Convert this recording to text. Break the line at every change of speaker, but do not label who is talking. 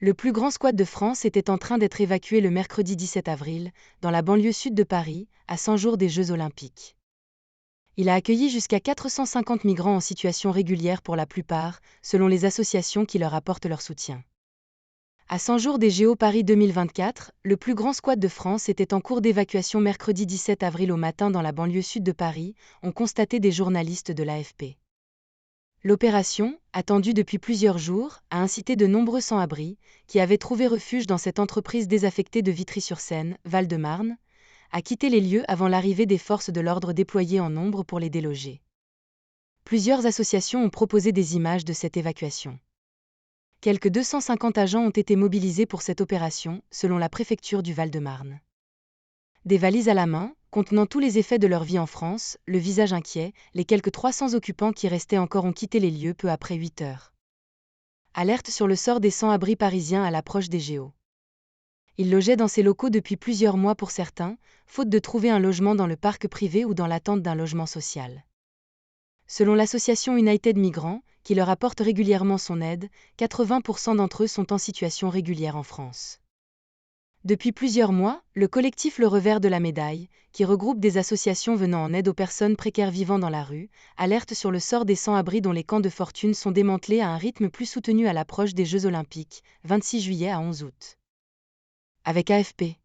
Le plus grand squat de France était en train d'être évacué le mercredi 17 avril, dans la banlieue sud de Paris, à 100 jours des Jeux Olympiques. Il a accueilli jusqu'à 450 migrants en situation régulière pour la plupart, selon les associations qui leur apportent leur soutien. À 100 jours des JO Paris 2024, le plus grand squat de France était en cours d'évacuation mercredi 17 avril au matin dans la banlieue sud de Paris, ont constaté des journalistes de l'AFP. L'opération, attendue depuis plusieurs jours, a incité de nombreux sans-abri, qui avaient trouvé refuge dans cette entreprise désaffectée de Vitry-sur-Seine, Val-de-Marne, à quitter les lieux avant l'arrivée des forces de l'ordre déployées en nombre pour les déloger. Plusieurs associations ont proposé des images de cette évacuation. Quelques 250 agents ont été mobilisés pour cette opération, selon la préfecture du Val-de-Marne. Des valises à la main, contenant tous les effets de leur vie en France, le visage inquiet, les quelques 300 occupants qui restaient encore ont quitté les lieux peu après 8 heures. Alerte sur le sort des sans-abri parisiens à l'approche des JO. Ils logeaient dans ces locaux depuis plusieurs mois pour certains, faute de trouver un logement dans le parc privé ou dans l'attente d'un logement social. Selon l'association United Migrants, qui leur apporte régulièrement son aide, 80% d'entre eux sont en situation régulière en France. Depuis plusieurs mois, le collectif Le Revers de la Médaille, qui regroupe des associations venant en aide aux personnes précaires vivant dans la rue, alerte sur le sort des sans-abri dont les camps de fortune sont démantelés à un rythme plus soutenu à l'approche des Jeux Olympiques, 26 juillet à 11 août. Avec AFP.